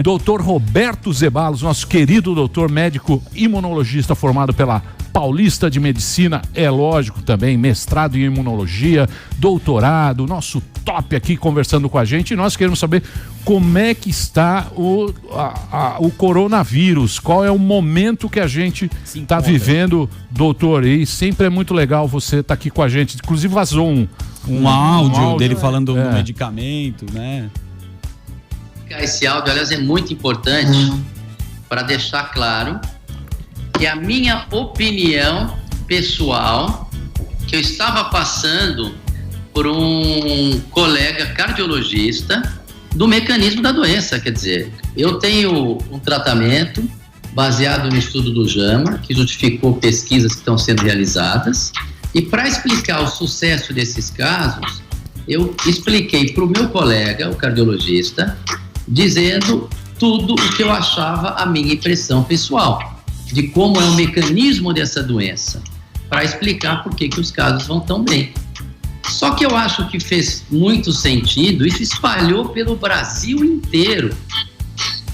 Doutor Roberto Zeballos, nosso querido doutor médico imunologista formado pela Paulista de Medicina, é lógico também, mestrado em imunologia, doutorado, nosso top aqui conversando com a gente. E nós queremos saber como é que está o coronavírus, qual é o momento que a gente está vivendo, doutor. E sempre é muito legal você estar aqui com a gente. Inclusive vazou um áudio dele falando do medicamento, né? Esse áudio, aliás, é muito importante para deixar claro que a minha opinião pessoal, que eu estava passando por um colega cardiologista do mecanismo da doença. Quer dizer, eu tenho um tratamento baseado no estudo do JAMA, que justificou pesquisas que estão sendo realizadas, e para explicar o sucesso desses casos, eu expliquei para o meu colega, o cardiologista, dizendo tudo o que eu achava a minha impressão pessoal, de como é o mecanismo dessa doença, para explicar por que os casos vão tão bem. Só que eu acho que fez muito sentido, isso espalhou pelo Brasil inteiro,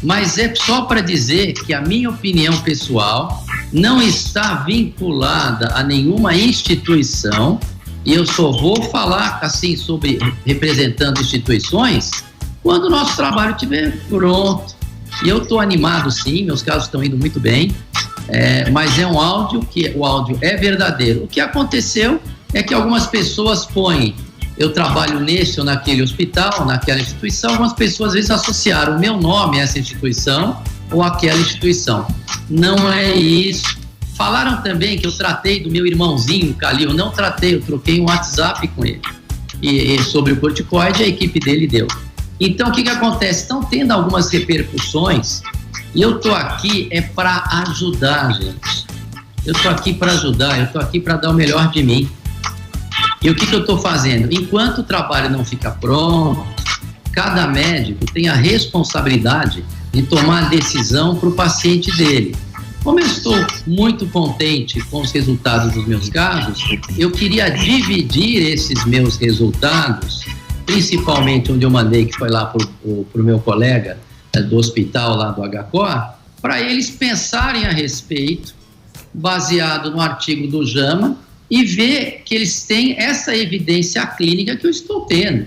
mas é só para dizer que a minha opinião pessoal não está vinculada a nenhuma instituição, e eu só vou falar assim sobre representando instituições quando o nosso trabalho estiver pronto. E eu estou animado sim, meus casos estão indo muito bem, mas é um áudio que o áudio é verdadeiro. O que aconteceu é que algumas pessoas põem, eu trabalho nesse ou naquele hospital, naquela instituição, algumas pessoas às vezes associaram o meu nome a essa instituição ou aquela instituição. Não é isso. Falaram também que eu tratei do meu irmãozinho, Calil. Não tratei, eu troquei um WhatsApp com ele. E sobre o corticoide, a equipe dele deu. Então, o que acontece? Estão tendo algumas repercussões e eu estou aqui para ajudar, gente. Eu estou aqui para ajudar, eu estou aqui para dar o melhor de mim. E o que eu estou fazendo? Enquanto o trabalho não fica pronto, cada médico tem a responsabilidade de tomar a decisão para o paciente dele. Como eu estou muito contente com os resultados dos meus casos, eu queria dividir esses meus resultados, principalmente onde eu mandei, que foi lá para o meu colega do hospital lá do HCOR, para eles pensarem a respeito, baseado no artigo do JAMA, e ver que eles têm essa evidência clínica que eu estou tendo.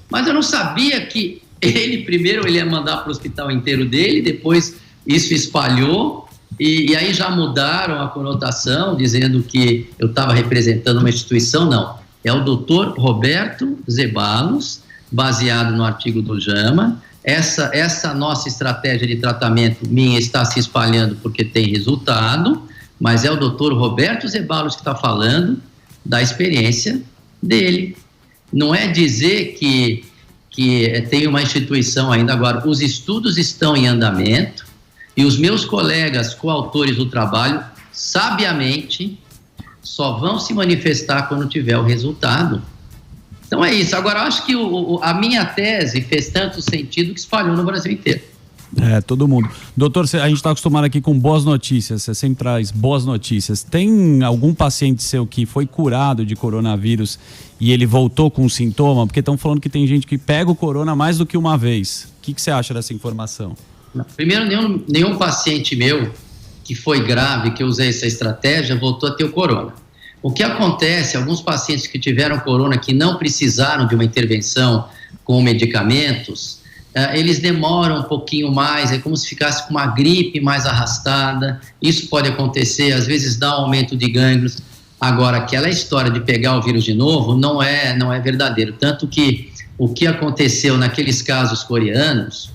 Mas eu não sabia que primeiro ele ia mandar para o hospital inteiro dele, depois isso espalhou, e aí já mudaram a conotação, dizendo que eu estava representando uma instituição. Não, é o Dr. Roberto Zeballos, baseado no artigo do JAMA. Essa nossa estratégia de tratamento minha está se espalhando porque tem resultado, mas é o Dr. Roberto Zeballos que está falando da experiência dele. Não é dizer que tem uma instituição ainda. Agora, os estudos estão em andamento e os meus colegas coautores do trabalho, sabiamente, só vão se manifestar quando tiver o resultado. Então é isso. Agora, eu acho que a minha tese fez tanto sentido que espalhou no Brasil inteiro. Todo mundo. Doutor, a gente está acostumado aqui com boas notícias, você sempre traz boas notícias. Tem algum paciente seu que foi curado de coronavírus e ele voltou com sintoma? Porque estão falando que tem gente que pega o corona mais do que uma vez. O que você acha dessa informação? Primeiro, nenhum paciente meu que foi grave, que eu usei essa estratégia, voltou a ter o corona. O que acontece, alguns pacientes que tiveram corona, que não precisaram de uma intervenção com medicamentos, eles demoram um pouquinho mais, é como se ficasse com uma gripe mais arrastada. Isso pode acontecer, às vezes dá um aumento de gânglios. Agora, aquela história de pegar o vírus de novo não é verdadeiro. Tanto que o que aconteceu naqueles casos coreanos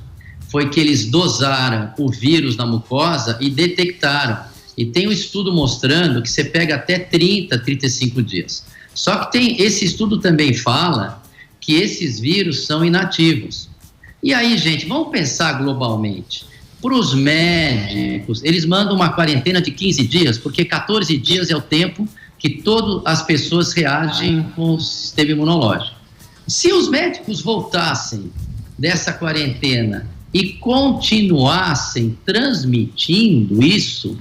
foi que eles dosaram o vírus na mucosa e detectaram. E tem um estudo mostrando que você pega até 30, 35 dias. Só que esse estudo também fala que esses vírus são inativos. E aí, gente, vamos pensar globalmente. Para os médicos, eles mandam uma quarentena de 15 dias, porque 14 dias é o tempo que todas as pessoas reagem com o sistema imunológico. Se os médicos voltassem dessa quarentena e continuassem transmitindo isso,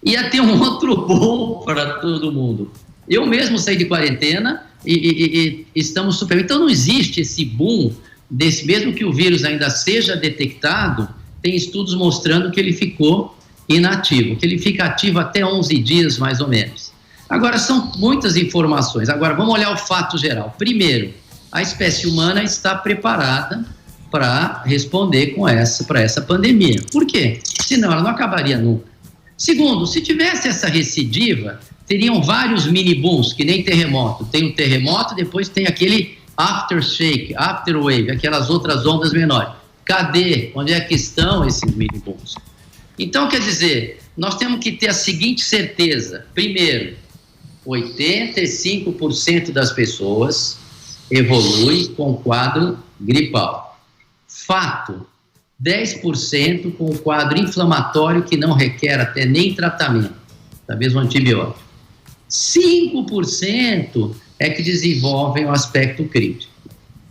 ia ter um outro bom para todo mundo. Eu mesmo saí de quarentena e estamos super. Então não existe esse boom, mesmo que o vírus ainda seja detectado, tem estudos mostrando que ele ficou inativo, que ele fica ativo até 11 dias, mais ou menos. Agora, são muitas informações. Agora, vamos olhar o fato geral. Primeiro, a espécie humana está preparada para responder para essa pandemia. Por quê? Senão ela não acabaria nunca. Segundo, se tivesse essa recidiva, teriam vários mini-booms, que nem terremoto. Tem um terremoto, depois tem aquele aftershock, afterwave, aquelas outras ondas menores. Cadê? Onde é que estão esses mini-booms? Então, quer dizer, nós temos que ter a seguinte certeza. Primeiro, 85% das pessoas evolui com quadro gripal. Fato, 10% com quadro inflamatório que não requer até nem tratamento, talvez um antibiótico. 5% é que desenvolvem o aspecto crítico.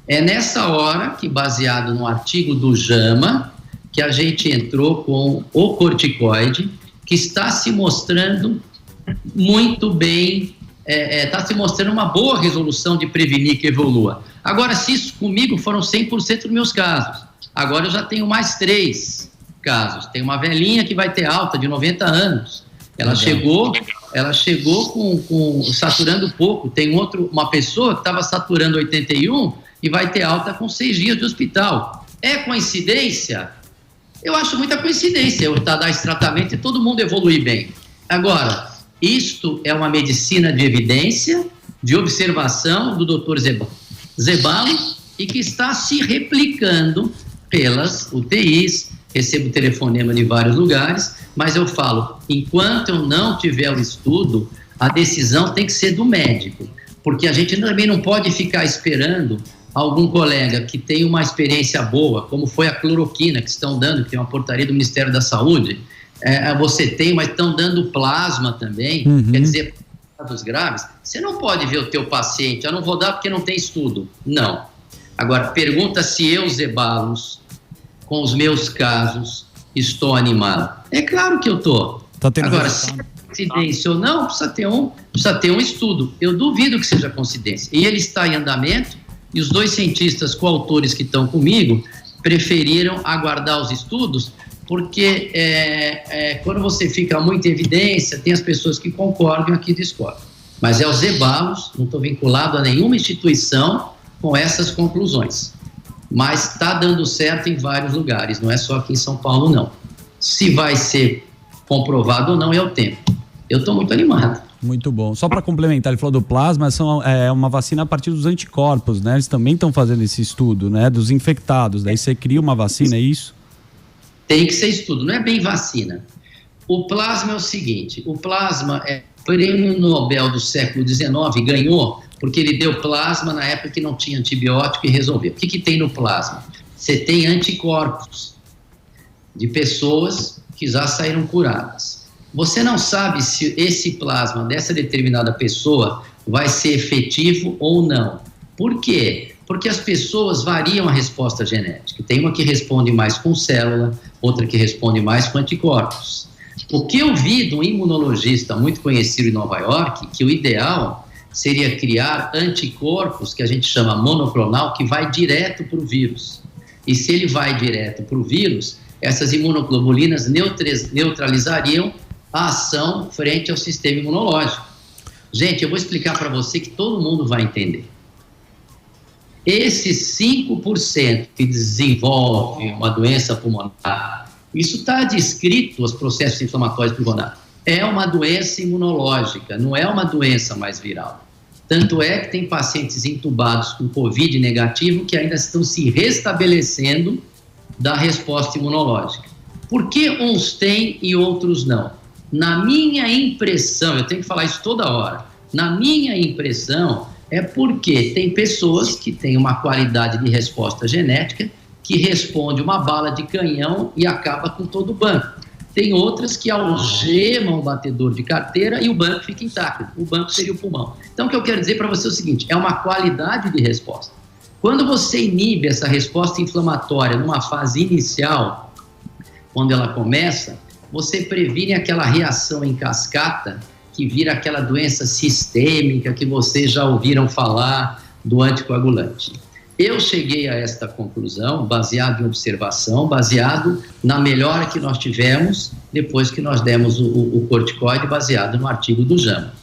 É nessa hora que, baseado no artigo do JAMA, que a gente entrou com o corticoide, que está se mostrando muito bem, está se mostrando uma boa resolução de prevenir que evolua. Agora, se isso comigo foram 100% dos meus casos, agora eu já tenho mais 3 casos. Tem uma velhinha que vai ter alta de 90 anos. Ela chegou com saturando pouco. Tem uma pessoa que estava saturando 81 e vai ter alta com 6 dias de hospital. É coincidência? Eu acho muita coincidência eu dar esse tratamento e todo mundo evoluir bem. Agora, isto é uma medicina de evidência, de observação do Dr. Zeballos e que está se replicando pelas UTIs. Recebo telefonema de vários lugares, mas eu falo, enquanto eu não tiver o estudo, a decisão tem que ser do médico, porque a gente também não pode ficar esperando algum colega que tem uma experiência boa, como foi a cloroquina que estão dando, que tem uma portaria do Ministério da Saúde, você tem, mas estão dando plasma também, quer dizer, casos graves, você não pode ver o teu paciente, eu não vou dar porque não tem estudo, não. Agora, pergunta se eu, Zeballos, com os meus casos, estou animado. É claro que eu estou. Agora, se é coincidência ou não, precisa ter um estudo. Eu duvido que seja coincidência. E ele está em andamento, e os 2 cientistas coautores que estão comigo preferiram aguardar os estudos, porque quando você fica muito em evidência, tem as pessoas que concordam e aqui discordam. Mas é o Zeballos, não estou vinculado a nenhuma instituição com essas conclusões. Mas está dando certo em vários lugares, não é só aqui em São Paulo, não. Se vai ser comprovado ou não é o tempo. Eu estou muito animado. Muito bom. Só para complementar, ele falou do plasma, é uma vacina a partir dos anticorpos, né? Eles também estão fazendo esse estudo, né? Dos infectados. Daí você cria uma vacina, é isso? Tem que ser estudo, não é bem vacina. O plasma é o seguinte, o plasma é o prêmio Nobel do século XIX, ganhou porque ele deu plasma na época que não tinha antibiótico e resolveu. O que tem no plasma? Você tem anticorpos de pessoas que já saíram curadas. Você não sabe se esse plasma dessa determinada pessoa vai ser efetivo ou não. Por quê? Porque as pessoas variam a resposta genética. Tem uma que responde mais com célula, outra que responde mais com anticorpos. O que eu vi de um imunologista muito conhecido em Nova York, que o ideal seria criar anticorpos, que a gente chama monoclonal, que vai direto para o vírus. E se ele vai direto para o vírus, essas imunoglobulinas neutralizariam a ação frente ao sistema imunológico. Gente, eu vou explicar para você que todo mundo vai entender. Esses 5% que desenvolvem uma doença pulmonar, isso está descrito nos processos inflamatórios pulmonares. É uma doença imunológica, não é uma doença mais viral. Tanto é que tem pacientes intubados com Covid negativo que ainda estão se restabelecendo da resposta imunológica. Por que uns têm e outros não? Na minha impressão, eu tenho que falar isso toda hora, na minha impressão é porque tem pessoas que têm uma qualidade de resposta genética que responde uma bala de canhão e acaba com todo o banco. Tem outras que algemam o batedor de carteira e o banco fica intacto. O banco seria o pulmão. Então, o que eu quero dizer para você é o seguinte, é uma qualidade de resposta. Quando você inibe essa resposta inflamatória numa fase inicial, quando ela começa, você previne aquela reação em cascata que vira aquela doença sistêmica que vocês já ouviram falar do anticoagulante. Eu cheguei a esta conclusão baseado em observação, baseado na melhora que nós tivemos depois que nós demos o corticoide, baseado no artigo do JAMA.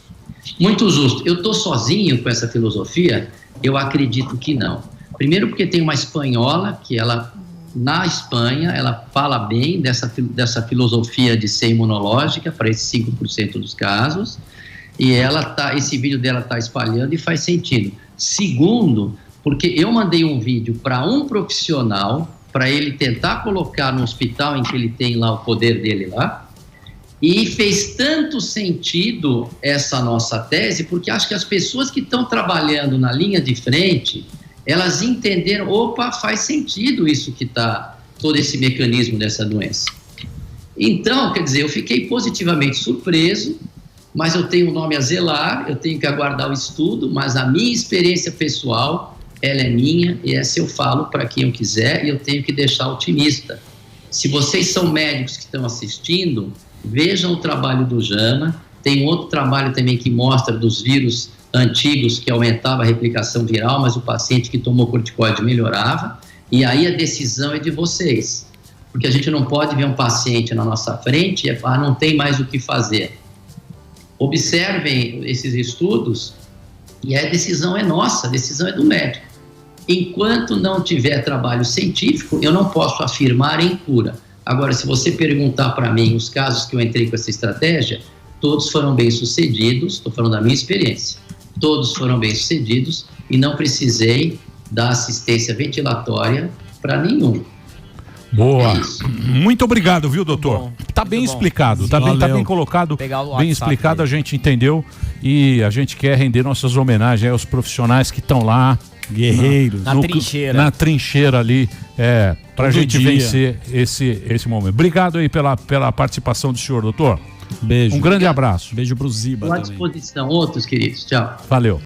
Muito justo. Eu estou sozinho com essa filosofia? Eu acredito que não. Primeiro porque tem uma espanhola que ela, na Espanha, ela fala bem dessa filosofia de ser imunológica para esses 5% dos casos, e esse vídeo dela está espalhando e faz sentido. Segundo, porque eu mandei um vídeo para um profissional, para ele tentar colocar no hospital em que ele tem lá o poder dele lá, e fez tanto sentido essa nossa tese, porque acho que as pessoas que estão trabalhando na linha de frente, elas entenderam, opa, faz sentido isso que está, todo esse mecanismo dessa doença. Então, quer dizer, eu fiquei positivamente surpreso, mas eu tenho um nome a zelar, eu tenho que aguardar o estudo, mas a minha experiência pessoal, ela é minha, e essa eu falo para quem eu quiser, e eu tenho que deixar otimista. Se vocês são médicos que estão assistindo, vejam o trabalho do JAMA, tem um outro trabalho também que mostra dos vírus antigos que aumentava a replicação viral, mas o paciente que tomou corticoide melhorava, e aí a decisão é de vocês, porque a gente não pode ver um paciente na nossa frente e não tem mais o que fazer. Observem esses estudos e a decisão é nossa, a decisão é do médico. Enquanto não tiver trabalho científico, eu não posso afirmar em cura. Agora, se você perguntar para mim os casos que eu entrei com essa estratégia, todos foram bem-sucedidos, estou falando da minha experiência, todos foram bem-sucedidos e não precisei dar assistência ventilatória para nenhum. Boa. Muito obrigado, viu, doutor? Tá bem explicado, tá bem colocado, bem explicado, a gente entendeu e a gente quer render nossas homenagens aos profissionais que estão lá, guerreiros, na trincheira ali, pra gente vencer esse momento. Obrigado aí pela participação do senhor, doutor. Beijo. Um grande abraço. Beijo pro Ziba também. À disposição, outros queridos. Tchau. Valeu.